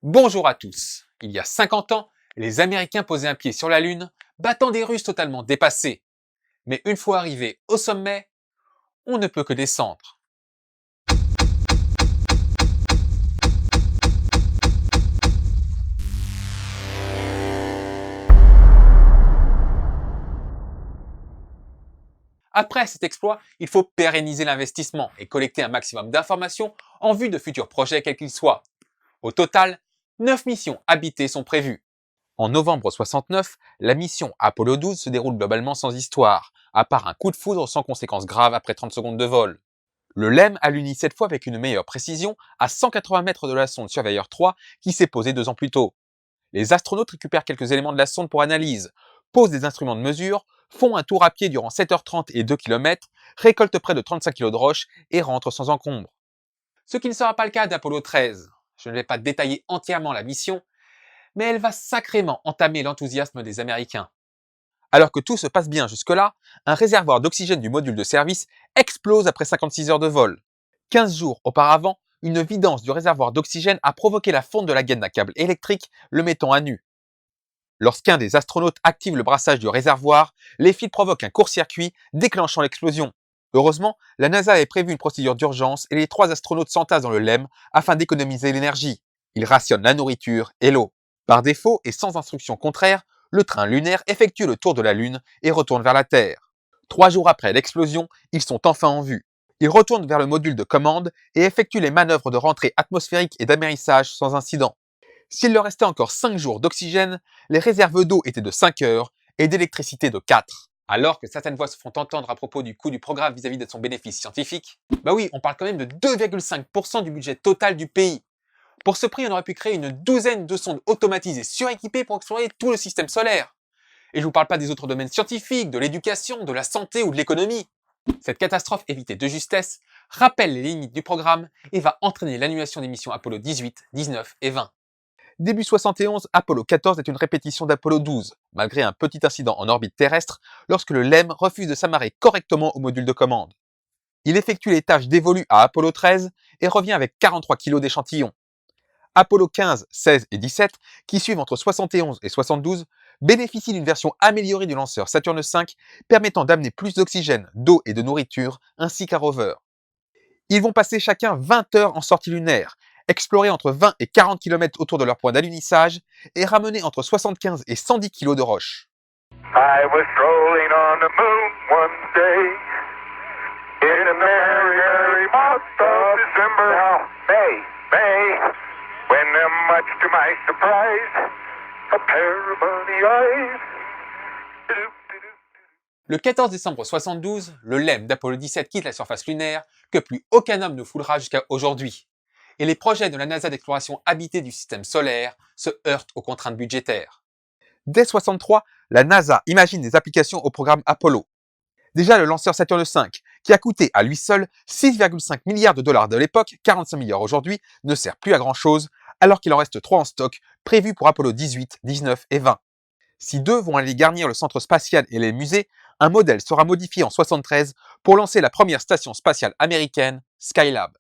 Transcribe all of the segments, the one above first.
Bonjour à tous. Il y a 50 ans, les Américains posaient un pied sur la Lune, battant des Russes totalement dépassés. Mais une fois arrivés au sommet, on ne peut que descendre. Après cet exploit, il faut pérenniser l'investissement et collecter un maximum d'informations en vue de futurs projets quels qu'ils soient. Au total, 9 missions habitées sont prévues. En novembre 69, la mission Apollo 12 se déroule globalement sans histoire, à part un coup de foudre sans conséquences graves après 30 secondes de vol. Le LEM a l'uni cette fois avec une meilleure précision à 180 mètres de la sonde Surveyor 3 qui s'est posée 2 ans plus tôt. Les astronautes récupèrent quelques éléments de la sonde pour analyse, posent des instruments de mesure, font un tour à pied durant 7h30 et 2 km, récoltent près de 35 kg de roches et rentrent sans encombre. Ce qui ne sera pas le cas d'Apollo 13. Je ne vais pas détailler entièrement la mission, mais elle va sacrément entamer l'enthousiasme des Américains. Alors que tout se passe bien jusque-là, un réservoir d'oxygène du module de service explose après 56 heures de vol. 15 jours auparavant, une vidance du réservoir d'oxygène a provoqué la fonte de la gaine d'un câble électrique, le mettant à nu. Lorsqu'un des astronautes active le brassage du réservoir, les fils provoquent un court-circuit, déclenchant l'explosion. Heureusement, la NASA avait prévu une procédure d'urgence et les 3 astronautes s'entassent dans le LEM afin d'économiser l'énergie. Ils rationnent la nourriture et l'eau. Par défaut et sans instruction contraire, le train lunaire effectue le tour de la Lune et retourne vers la Terre. 3 jours après l'explosion, ils sont enfin en vue. Ils retournent vers le module de commande et effectuent les manœuvres de rentrée atmosphérique et d'amérissage sans incident. S'il leur restait encore 5 jours d'oxygène, les réserves d'eau étaient de 5 heures et d'électricité de 4. Alors que certaines voix se font entendre à propos du coût du programme vis-à-vis de son bénéfice scientifique, bah oui, on parle quand même de 2,5% du budget total du pays. Pour ce prix, on aurait pu créer une douzaine de sondes automatisées suréquipées pour explorer tout le système solaire. Et je vous parle pas des autres domaines scientifiques, de l'éducation, de la santé ou de l'économie. Cette catastrophe évitée de justesse rappelle les limites du programme et va entraîner l'annulation des missions Apollo 18, 19 et 20. Début 71, Apollo 14 est une répétition d'Apollo 12, malgré un petit incident en orbite terrestre lorsque le LEM refuse de s'amarrer correctement au module de commande. Il effectue les tâches dévolues à Apollo 13 et revient avec 43 kg d'échantillons. Apollo 15, 16 et 17, qui suivent entre 71 et 72, bénéficient d'une version améliorée du lanceur Saturn V permettant d'amener plus d'oxygène, d'eau et de nourriture, ainsi qu'un rover. Ils vont passer chacun 20 heures en sortie lunaire, explorer entre 20 et 40 km autour de leur point d'alunissage et ramener entre 75 et 110 kg de roches. I was strolling on the moon one day in a merry, merry month of December. Now, May, when much to my surprise, a pair of bunny eyes. Le 14 décembre 72, le LEM d'Apollo 17 quitte la surface lunaire que plus aucun homme ne foulera jusqu'à aujourd'hui. Et les projets de la NASA d'exploration habitée du système solaire se heurtent aux contraintes budgétaires. Dès 63, la NASA imagine des applications au programme Apollo. Déjà le lanceur Saturn V, qui a coûté à lui seul 6,5 milliards de dollars de l'époque, 45 milliards aujourd'hui, ne sert plus à grand chose, alors qu'il en reste 3 en stock, prévus pour Apollo 18, 19 et 20. Si 2 vont aller garnir le centre spatial et les musées, un modèle sera modifié en 73 pour lancer la première station spatiale américaine, Skylab.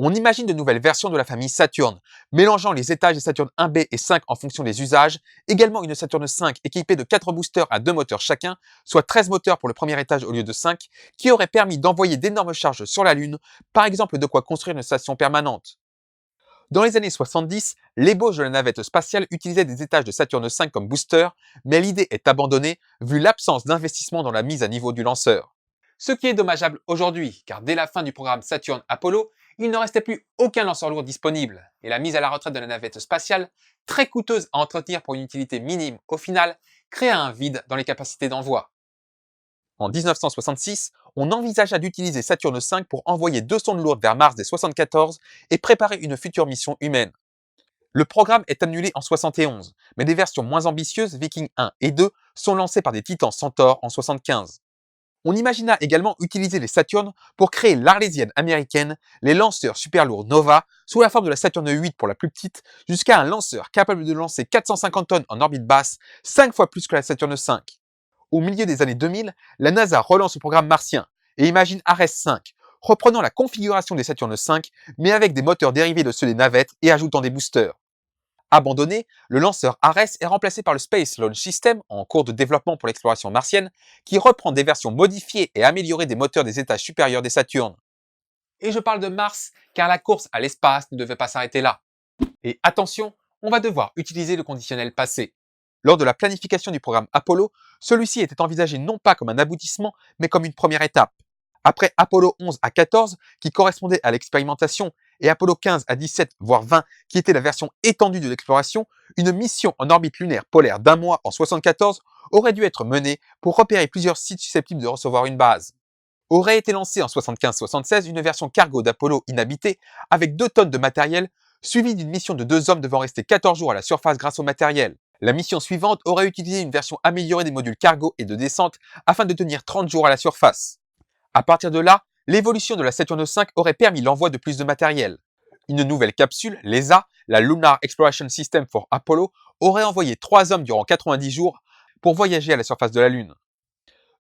On imagine de nouvelles versions de la famille Saturn, mélangeant les étages des Saturn 1B et 5 en fonction des usages, également une Saturn 5 équipée de 4 boosters à 2 moteurs chacun, soit 13 moteurs pour le premier étage au lieu de 5, qui aurait permis d'envoyer d'énormes charges sur la Lune, par exemple de quoi construire une station permanente. Dans les années 70, l'ébauche de la navette spatiale utilisait des étages de Saturn V comme booster, mais l'idée est abandonnée vu l'absence d'investissement dans la mise à niveau du lanceur. Ce qui est dommageable aujourd'hui, car dès la fin du programme Saturn Apollo, il ne restait plus aucun lanceur lourd disponible, et la mise à la retraite de la navette spatiale, très coûteuse à entretenir pour une utilité minime au final, créa un vide dans les capacités d'envoi. En 1966, on envisagea d'utiliser Saturn V pour envoyer 2 sondes lourdes vers Mars dès 1974 et préparer une future mission humaine. Le programme est annulé en 71, mais des versions moins ambitieuses, Viking 1 et 2, sont lancées par des Titans Centaur en 75. On imagina également utiliser les Saturn pour créer l'Arlésienne américaine, les lanceurs super lourds Nova, sous la forme de la Saturn 8 pour la plus petite, jusqu'à un lanceur capable de lancer 450 tonnes en orbite basse, 5 fois plus que la Saturn V. Au milieu des années 2000, la NASA relance le programme martien et imagine Ares 5, reprenant la configuration des Saturn V, mais avec des moteurs dérivés de ceux des navettes et ajoutant des boosters. Abandonné, le lanceur Ares est remplacé par le Space Launch System, en cours de développement pour l'exploration martienne, qui reprend des versions modifiées et améliorées des moteurs des étages supérieurs des Saturnes. Et je parle de Mars, car la course à l'espace ne devait pas s'arrêter là. Et attention, on va devoir utiliser le conditionnel passé. Lors de la planification du programme Apollo, celui-ci était envisagé non pas comme un aboutissement, mais comme une première étape. Après Apollo 11 à 14, qui correspondait à l'expérimentation, et Apollo 15 à 17, voire 20, qui était la version étendue de l'exploration, une mission en orbite lunaire polaire d'1 mois en 74 aurait dû être menée pour repérer plusieurs sites susceptibles de recevoir une base. Aurait été lancée en 75-76 une version cargo d'Apollo inhabitée avec 2 tonnes de matériel, suivie d'une mission de 2 hommes devant rester 14 jours à la surface grâce au matériel. La mission suivante aurait utilisé une version améliorée des modules cargo et de descente afin de tenir 30 jours à la surface. À partir de là, l'évolution de la Saturn V aurait permis l'envoi de plus de matériel. Une nouvelle capsule, l'ESA, la Lunar Exploration System for Apollo, aurait envoyé 3 hommes durant 90 jours pour voyager à la surface de la Lune.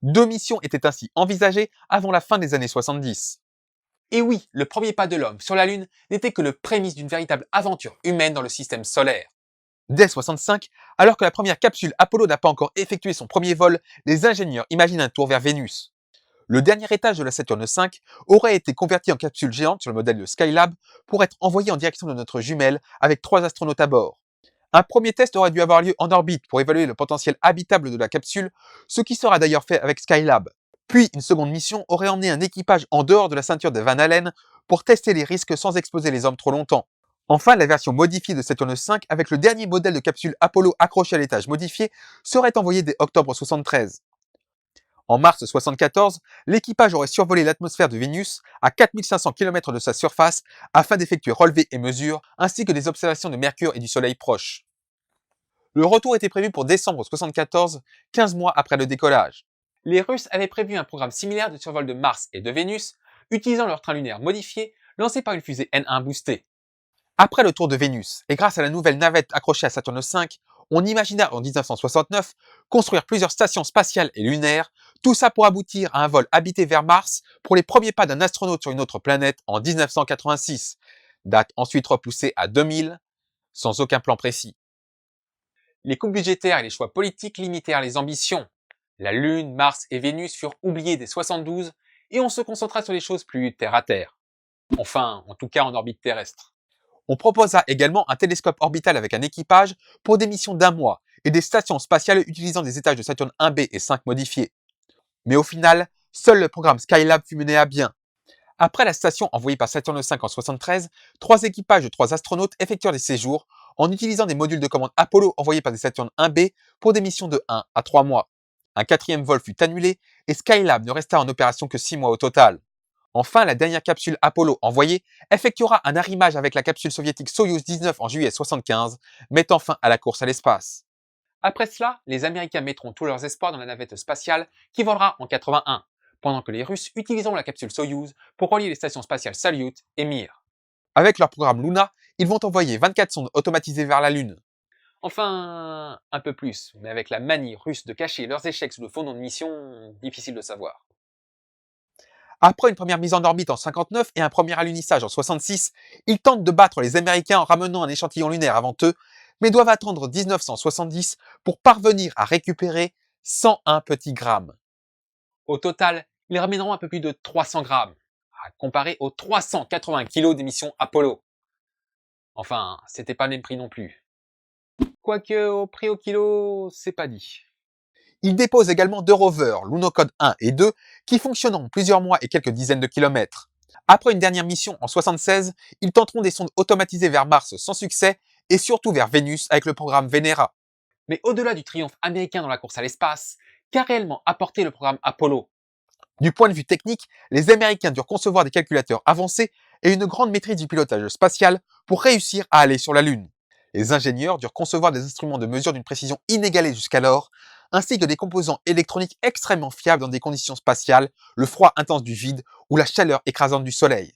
2 missions étaient ainsi envisagées avant la fin des années 70. Et oui, le premier pas de l'homme sur la Lune n'était que le prémisse d'une véritable aventure humaine dans le système solaire. Dès 65, alors que la première capsule Apollo n'a pas encore effectué son premier vol, les ingénieurs imaginent un tour vers Vénus. Le dernier étage de la Saturn V aurait été converti en capsule géante sur le modèle de Skylab pour être envoyé en direction de notre jumelle avec 3 astronautes à bord. Un premier test aurait dû avoir lieu en orbite pour évaluer le potentiel habitable de la capsule, ce qui sera d'ailleurs fait avec Skylab. Puis une seconde mission aurait emmené un équipage en dehors de la ceinture de Van Allen pour tester les risques sans exposer les hommes trop longtemps. Enfin, la version modifiée de Saturn V avec le dernier modèle de capsule Apollo accroché à l'étage modifié serait envoyé dès octobre 73. En mars 74, l'équipage aurait survolé l'atmosphère de Vénus à 4500 km de sa surface afin d'effectuer relevés et mesures, ainsi que des observations de Mercure et du Soleil proche. Le retour était prévu pour décembre 74, 15 mois après le décollage. Les Russes avaient prévu un programme similaire de survol de Mars et de Vénus, utilisant leur train lunaire modifié, lancé par une fusée N1 boostée. Après le tour de Vénus, et grâce à la nouvelle navette accrochée à Saturne V, on imagina en 1969 construire plusieurs stations spatiales et lunaires, tout ça pour aboutir à un vol habité vers Mars pour les premiers pas d'un astronaute sur une autre planète en 1986, date ensuite repoussée à 2000, sans aucun plan précis. Les coupes budgétaires et les choix politiques limitèrent les ambitions. La Lune, Mars et Vénus furent oubliés dès 72 et on se concentra sur des choses plus terre à terre. Enfin, en tout cas en orbite terrestre. On proposa également un télescope orbital avec un équipage pour des missions d'1 mois et des stations spatiales utilisant des étages de Saturne 1B et 5 modifiés. Mais au final, seul le programme Skylab fut mené à bien. Après la station envoyée par Saturne V en 73, 3 équipages de 3 astronautes effectuèrent des séjours en utilisant des modules de commande Apollo envoyés par des Saturne 1B pour des missions de 1 à 3 mois. Un 4e vol fut annulé et Skylab ne resta en opération que 6 mois au total. Enfin, la dernière capsule Apollo envoyée effectuera un arrimage avec la capsule soviétique Soyouz 19 en juillet 75, mettant fin à la course à l'espace. Après cela, les Américains mettront tous leurs espoirs dans la navette spatiale qui volera en 81, pendant que les Russes utiliseront la capsule Soyouz pour relier les stations spatiales Salyut et Mir. Avec leur programme Luna, ils vont envoyer 24 sondes automatisées vers la Lune. Enfin, un peu plus, mais avec la manie russe de cacher leurs échecs sous le fondement de mission, difficile de savoir. Après une première mise en orbite en 59 et un premier alunissage en 66, ils tentent de battre les Américains en ramenant un échantillon lunaire avant eux, mais doivent attendre 1970 pour parvenir à récupérer 101 petits grammes. Au total, ils ramèneront un peu plus de 300 grammes, à comparer aux 380 kilos d'émissions Apollo. Enfin, c'était pas le même prix non plus. Quoique au prix au kilo, c'est pas dit. Ils déposent également 2 rovers, Lunokhod 1 et 2, qui fonctionneront plusieurs mois et quelques dizaines de kilomètres. Après une dernière mission en 76, ils tenteront des sondes automatisées vers Mars sans succès et surtout vers Vénus avec le programme Venera. Mais au-delà du triomphe américain dans la course à l'espace, qu'a réellement apporté le programme Apollo? Du point de vue technique, les Américains durent concevoir des calculateurs avancés et une grande maîtrise du pilotage spatial pour réussir à aller sur la Lune. Les ingénieurs durent concevoir des instruments de mesure d'une précision inégalée jusqu'alors, ainsi que des composants électroniques extrêmement fiables dans des conditions spatiales, le froid intense du vide ou la chaleur écrasante du Soleil.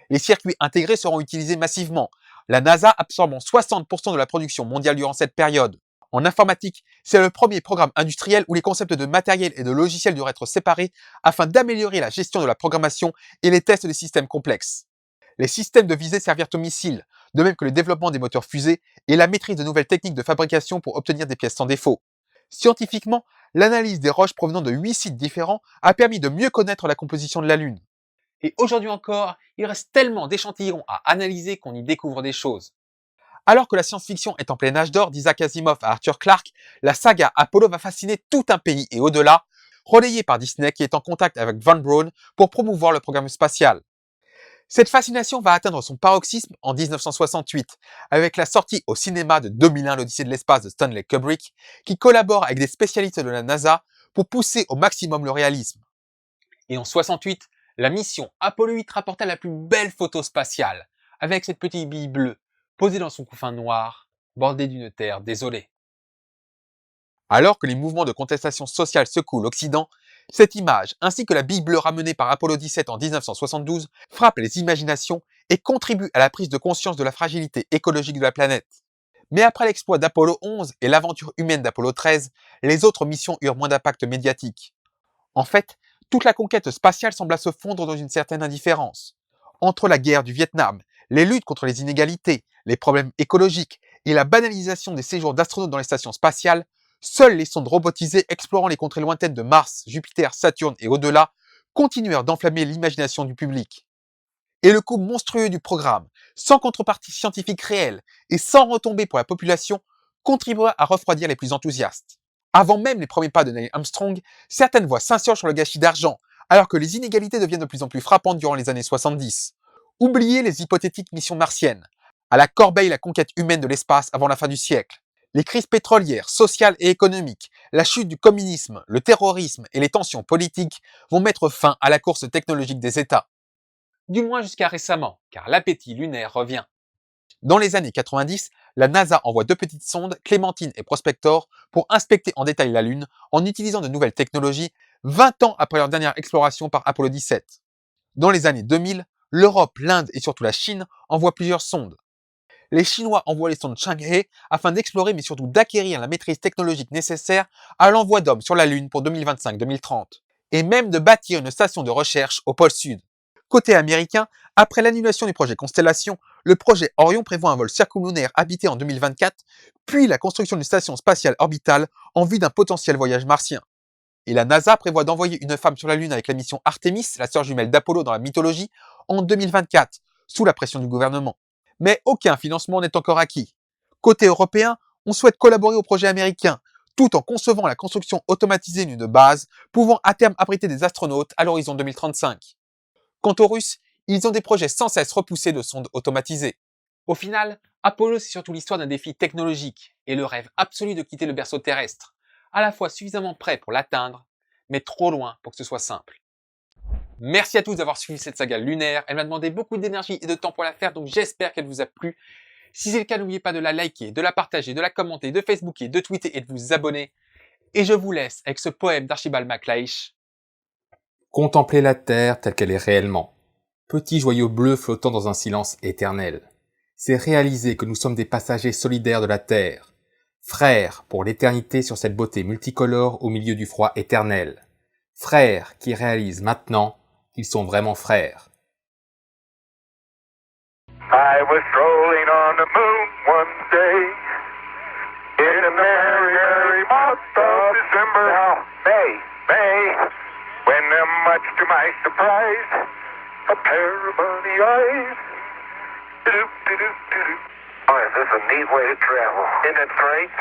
Les circuits intégrés seront utilisés massivement, la NASA absorbant 60% de la production mondiale durant cette période. En informatique, c'est le premier programme industriel où les concepts de matériel et de logiciel doivent être séparés afin d'améliorer la gestion de la programmation et les tests des systèmes complexes. Les systèmes de visée servirent aux missiles, de même que le développement des moteurs fusées et la maîtrise de nouvelles techniques de fabrication pour obtenir des pièces sans défaut. Scientifiquement, l'analyse des roches provenant de 8 sites différents a permis de mieux connaître la composition de la Lune. Et aujourd'hui encore, il reste tellement d'échantillons à analyser qu'on y découvre des choses. Alors que la science-fiction est en plein âge d'or d'Isaac Asimov à Arthur Clarke, la saga Apollo va fasciner tout un pays et au-delà, relayée par Disney qui est en contact avec Von Braun pour promouvoir le programme spatial. Cette fascination va atteindre son paroxysme en 1968, avec la sortie au cinéma de 2001 l'Odyssée de l'espace de Stanley Kubrick, qui collabore avec des spécialistes de la NASA pour pousser au maximum le réalisme. Et en 68, la mission Apollo 8 rapporta la plus belle photo spatiale, avec cette petite bille bleue, posée dans son couffin noir, bordée d'une terre désolée. Alors que les mouvements de contestation sociale secouent l'Occident, cette image, ainsi que la bille bleue ramenée par Apollo 17 en 1972, frappe les imaginations et contribue à la prise de conscience de la fragilité écologique de la planète. Mais après l'exploit d'Apollo 11 et l'aventure humaine d'Apollo 13, les autres missions eurent moins d'impact médiatique. En fait, toute la conquête spatiale sembla se fondre dans une certaine indifférence. Entre la guerre du Vietnam, les luttes contre les inégalités, les problèmes écologiques et la banalisation des séjours d'astronautes dans les stations spatiales, seules les sondes robotisées explorant les contrées lointaines de Mars, Jupiter, Saturne et au-delà continuèrent d'enflammer l'imagination du public. Et le coût monstrueux du programme, sans contrepartie scientifique réelle et sans retombée pour la population, contribuera à refroidir les plus enthousiastes. Avant même les premiers pas de Neil Armstrong, certaines voix s'insurgent sur le gâchis d'argent, alors que les inégalités deviennent de plus en plus frappantes durant les années 70. Oubliez les hypothétiques missions martiennes. À la corbeille la conquête humaine de l'espace avant la fin du siècle. Les crises pétrolières, sociales et économiques, la chute du communisme, le terrorisme et les tensions politiques vont mettre fin à la course technologique des États. Du moins jusqu'à récemment, car l'appétit lunaire revient. Dans les années 90, la NASA envoie 2 petites sondes, Clémentine et Prospector, pour inspecter en détail la Lune en utilisant de nouvelles technologies 20 ans après leur dernière exploration par Apollo 17. Dans les années 2000, l'Europe, l'Inde et surtout la Chine envoient plusieurs sondes. Les Chinois envoient les sondes Chang'e afin d'explorer mais surtout d'acquérir la maîtrise technologique nécessaire à l'envoi d'hommes sur la Lune pour 2025-2030, et même de bâtir une station de recherche au pôle Sud. Côté américain, après l'annulation du projet Constellation, le projet Orion prévoit un vol circumlunaire habité en 2024, puis la construction d'une station spatiale orbitale en vue d'un potentiel voyage martien. Et la NASA prévoit d'envoyer une femme sur la Lune avec la mission Artemis, la sœur jumelle d'Apollo dans la mythologie, en 2024, sous la pression du gouvernement. Mais aucun financement n'est encore acquis. Côté européen, on souhaite collaborer au projet américain, tout en concevant la construction automatisée d'une base pouvant à terme abriter des astronautes à l'horizon 2035. Quant aux Russes, ils ont des projets sans cesse repoussés de sondes automatisées. Au final, Apollo c'est surtout l'histoire d'un défi technologique et le rêve absolu de quitter le berceau terrestre, à la fois suffisamment prêt pour l'atteindre, mais trop loin pour que ce soit simple. Merci à tous d'avoir suivi cette saga lunaire, elle m'a demandé beaucoup d'énergie et de temps pour la faire, donc j'espère qu'elle vous a plu. Si c'est le cas, n'oubliez pas de la liker, de la partager, de la commenter, de Facebooker, de tweeter et de vous abonner. Et je vous laisse avec ce poème d'Archibald MacLeish. Contempler la terre telle qu'elle est réellement. Petit joyau bleu flottant dans un silence éternel. C'est réaliser que nous sommes des passagers solidaires de la terre. Frères pour l'éternité sur cette beauté multicolore au milieu du froid éternel. Frères qui réalisent maintenant qu'ils sont vraiment frères. I was strolling on the moon one day in a merry, merry month of December. Now, May, when much to my surprise, a pair of bunny eyes. Boy, is this a neat way to travel. Isn't it great?